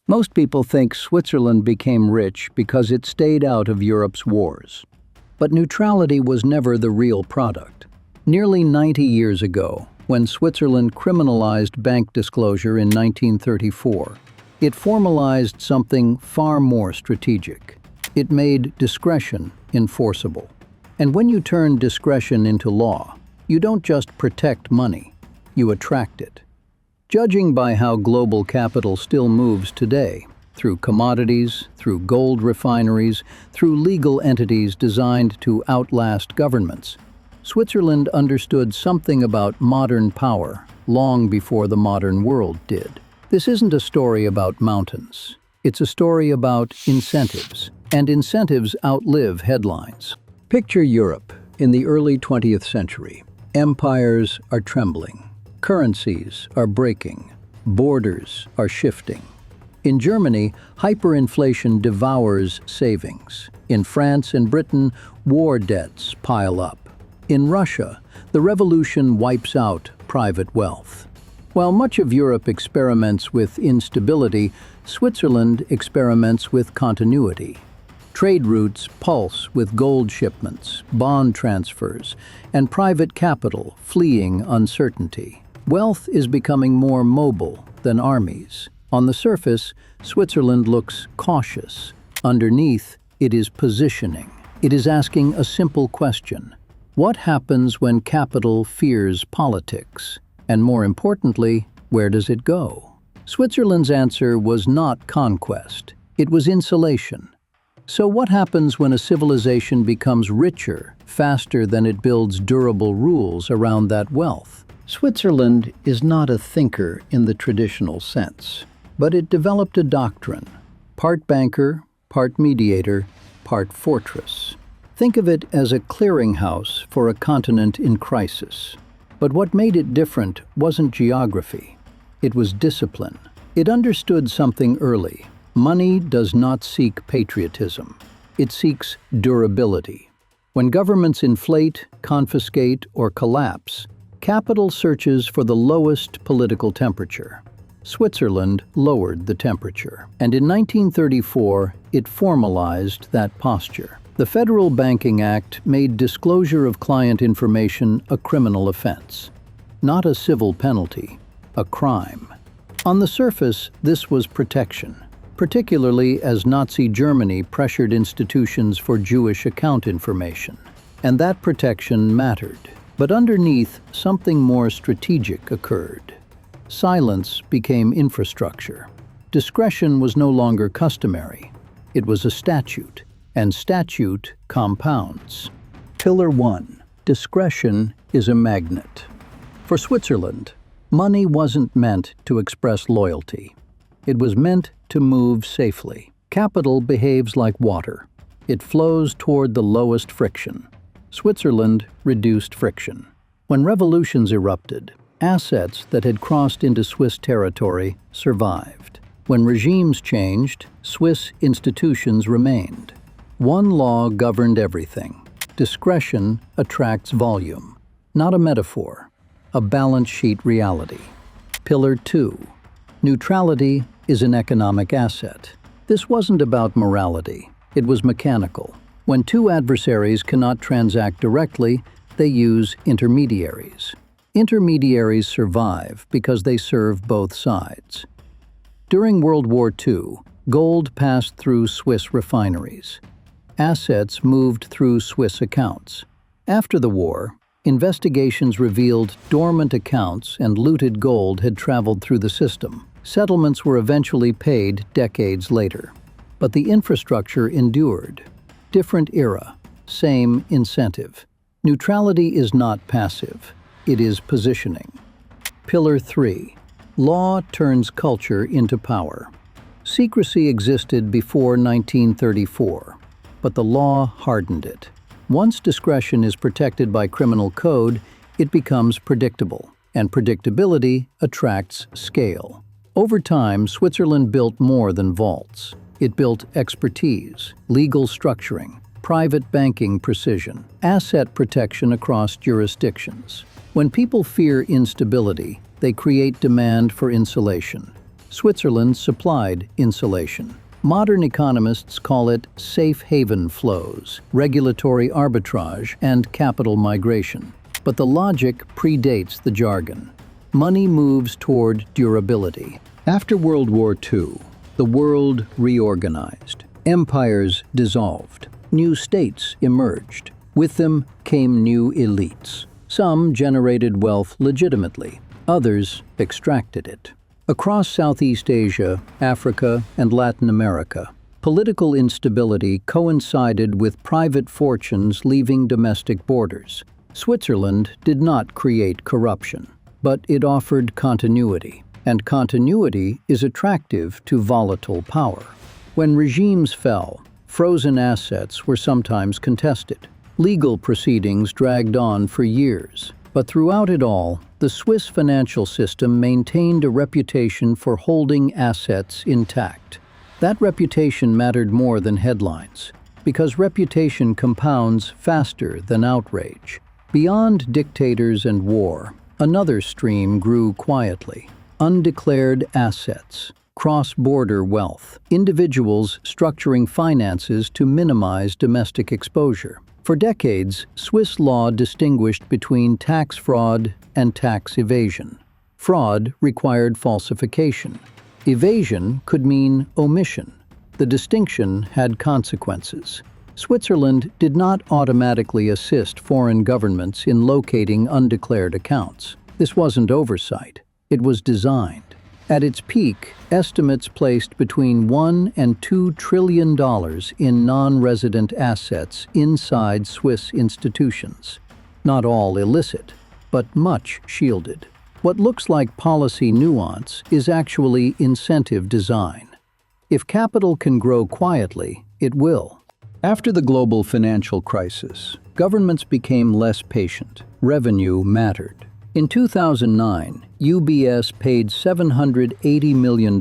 Most people think Switzerland became rich because it stayed out of Europe's wars. But neutrality was never the real product. Nearly 90 years ago, when Switzerland criminalized bank disclosure in 1934, it formalized something far more strategic. It made discretion enforceable. And when you turn discretion into law, you don't just protect money, you attract it. Judging by how global capital still moves today, through commodities, through gold refineries, through legal entities designed to outlast governments, Switzerland understood something about modern power long before the modern world did. This isn't a story about mountains. It's a story about incentives, and incentives outlive headlines. Picture Europe in the early 20th century. Empires are trembling. Currencies are breaking. Borders are shifting. In Germany, hyperinflation devours savings. In France and Britain, war debts pile up. In Russia, the revolution wipes out private wealth. While much of Europe experiments with instability, Switzerland experiments with continuity. Trade routes pulse with gold shipments, bond transfers, and private capital fleeing uncertainty. Wealth is becoming more mobile than armies. On the surface, Switzerland looks cautious. Underneath, it is positioning. It is asking a simple question. What happens when capital fears politics? And more importantly, where does it go? Switzerland's answer was not conquest. It was insulation. So what happens when a civilization becomes richer, faster than it builds durable rules around that wealth? Switzerland is not a thinker in the traditional sense, but it developed a doctrine, part banker, part mediator, part fortress. Think of it as a clearinghouse for a continent in crisis. But what made it different wasn't geography. It was discipline. It understood something early. Money does not seek patriotism. It seeks durability. When governments inflate, confiscate, or collapse, capital searches for the lowest political temperature. Switzerland lowered the temperature, and in 1934, it formalized that posture. The Federal Banking Act made disclosure of client information a criminal offense, not a civil penalty, a crime. On the surface, this was protection, particularly as Nazi Germany pressured institutions for Jewish account information. And that protection mattered. But underneath, something more strategic occurred. Silence became infrastructure. Discretion was no longer customary. It was a statute, and statute compounds. Pillar 1. Discretion is a magnet. For Switzerland, money wasn't meant to express loyalty. It was meant to move safely. Capital behaves like water. It flows toward the lowest friction. Switzerland reduced friction. When revolutions erupted, assets that had crossed into Swiss territory survived. When regimes changed, Swiss institutions remained. One law governed everything. Discretion attracts volume, not a metaphor, a balance sheet reality. Pillar 2. Neutrality is an economic asset. This wasn't about morality. It was mechanical. When two adversaries cannot transact directly, they use intermediaries. Intermediaries survive because they serve both sides. During World War II, gold passed through Swiss refineries. Assets moved through Swiss accounts. After the war, investigations revealed dormant accounts and looted gold had traveled through the system. Settlements were eventually paid decades later. But the infrastructure endured. Different era, same incentive. Neutrality is not passive. It is positioning. Pillar 3. Law turns culture into power. Secrecy existed before 1934, but the law hardened it. Once discretion is protected by criminal code, it becomes predictable, and predictability attracts scale. Over time, Switzerland built more than vaults. It built expertise, legal structuring, private banking precision, asset protection across jurisdictions. When people fear instability, they create demand for insulation. Switzerland supplied insulation. Modern economists call it safe haven flows, regulatory arbitrage, and capital migration. But the logic predates the jargon. Money moves toward durability. After World War II, the world reorganized. Empires dissolved. New states emerged. With them came new elites. Some generated wealth legitimately. Others extracted it. Across Southeast Asia, Africa, and Latin America, political instability coincided with private fortunes leaving domestic borders. Switzerland did not create corruption, but it offered continuity, and continuity is attractive to volatile power. When regimes fell, frozen assets were sometimes contested. Legal proceedings dragged on for years. But throughout it all, the Swiss financial system maintained a reputation for holding assets intact. That reputation mattered more than headlines, because reputation compounds faster than outrage. Beyond dictators and war, another stream grew quietly. Undeclared assets, cross-border wealth, individuals structuring finances to minimize domestic exposure. For decades, Swiss law distinguished between tax fraud and tax evasion. Fraud required falsification. Evasion could mean omission. The distinction had consequences. Switzerland did not automatically assist foreign governments in locating undeclared accounts. This wasn't oversight. It was designed. At its peak, estimates placed between $1 and $2 trillion in non-resident assets inside Swiss institutions. Not all illicit, but much shielded. What looks like policy nuance is actually incentive design. If capital can grow quietly, it will. After the global financial crisis, governments became less patient. Revenue mattered. In 2009, UBS paid $780 million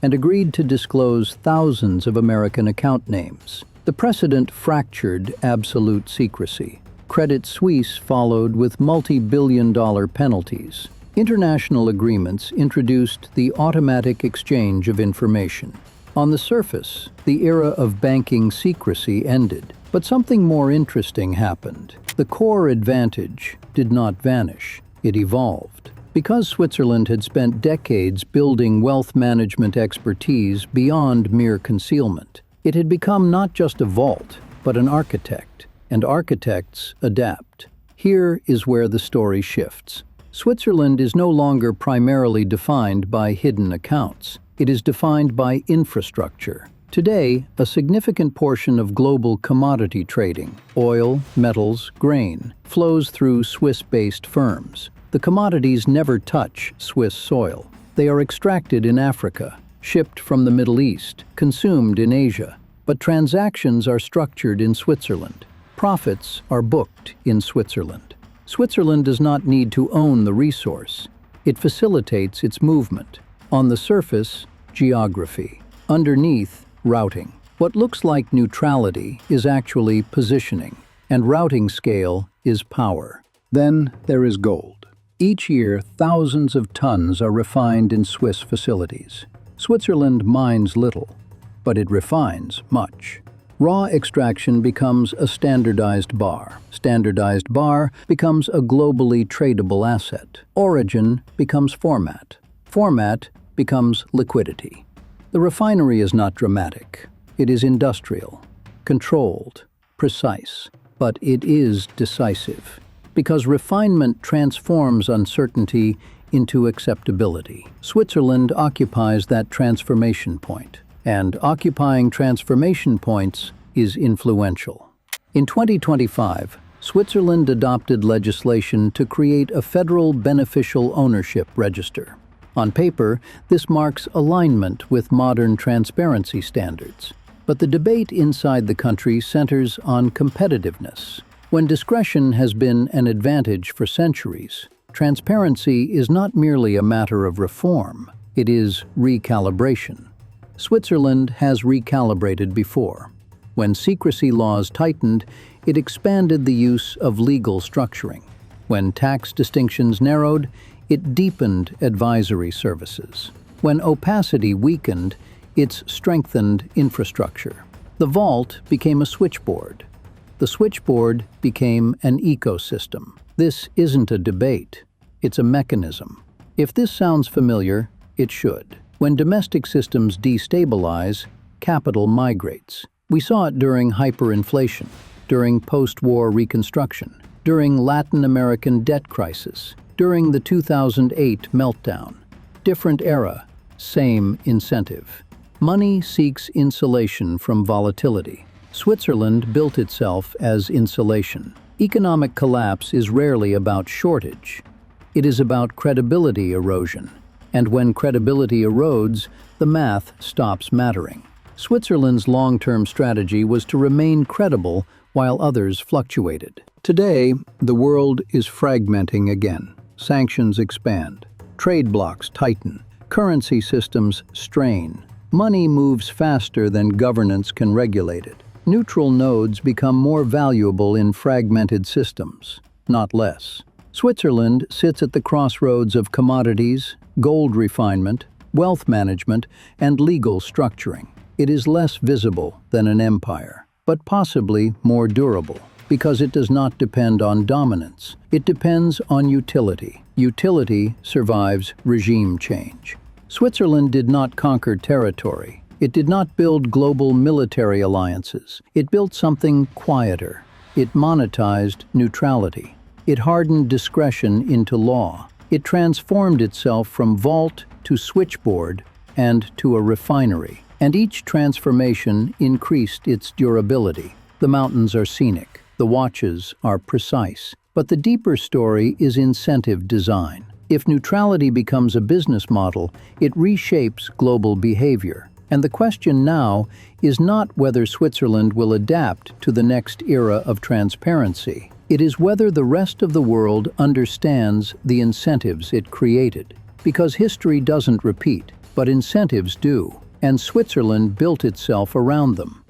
and agreed to disclose thousands of American account names. The precedent fractured absolute secrecy. Credit Suisse followed with multi-billion-dollar penalties. International agreements introduced the automatic exchange of information. On the surface, the era of banking secrecy ended, but something more interesting happened. The core advantage did not vanish. It evolved. Because Switzerland had spent decades building wealth management expertise beyond mere concealment, it had become not just a vault, but an architect, and architects adapt. Here is where the story shifts. Switzerland is no longer primarily defined by hidden accounts. It is defined by infrastructure. Today, a significant portion of global commodity trading, oil, metals, grain, flows through Swiss-based firms. The commodities never touch Swiss soil. They are extracted in Africa, shipped from the Middle East, consumed in Asia. But transactions are structured in Switzerland. Profits are booked in Switzerland. Switzerland does not need to own the resource. It facilitates its movement. On the surface, geography. Underneath, routing. What looks like neutrality is actually positioning, and routing scale is power. Then there is gold. Each year, thousands of tons are refined in Swiss facilities. Switzerland mines little, but it refines much. Raw extraction becomes a standardized bar. Standardized bar becomes a globally tradable asset. Origin becomes format. Format becomes liquidity. The refinery is not dramatic. It is industrial, controlled, precise, but it is decisive. Because refinement transforms uncertainty into acceptability. Switzerland occupies that transformation point, and occupying transformation points is influential. In 2025, Switzerland adopted legislation to create a federal beneficial ownership register. On paper, this marks alignment with modern transparency standards. But the debate inside the country centers on competitiveness. When discretion has been an advantage for centuries, transparency is not merely a matter of reform, it is recalibration. Switzerland has recalibrated before. When secrecy laws tightened, it expanded the use of legal structuring. When tax distinctions narrowed, it deepened advisory services. When opacity weakened, its strengthened infrastructure. The vault became a switchboard. The switchboard became an ecosystem. This isn't a debate, it's a mechanism. If this sounds familiar, it should. When domestic systems destabilize, capital migrates. We saw it during hyperinflation, during post-war reconstruction, during Latin American debt crisis, during the 2008 meltdown. Different era, same incentive. Money seeks insulation from volatility. Switzerland built itself as insulation. Economic collapse is rarely about shortage. It is about credibility erosion. And when credibility erodes, the math stops mattering. Switzerland's long-term strategy was to remain credible while others fluctuated. Today, the world is fragmenting again. Sanctions expand. Trade blocs tighten. Currency systems strain. Money moves faster than governance can regulate it. Neutral nodes become more valuable in fragmented systems, not less. Switzerland sits at the crossroads of commodities, gold refinement, wealth management, and legal structuring. It is less visible than an empire, but possibly more durable, because it does not depend on dominance. It depends on utility. Utility survives regime change. Switzerland did not conquer territory. It did not build global military alliances. It built something quieter. It monetized neutrality. It hardened discretion into law. It transformed itself from vault to switchboard and to a refinery. And each transformation increased its durability. The mountains are scenic. The watches are precise. But the deeper story is incentive design. If neutrality becomes a business model, it reshapes global behavior. And the question now is not whether Switzerland will adapt to the next era of transparency. It is whether the rest of the world understands the incentives it created. Because history doesn't repeat, but incentives do. And Switzerland built itself around them.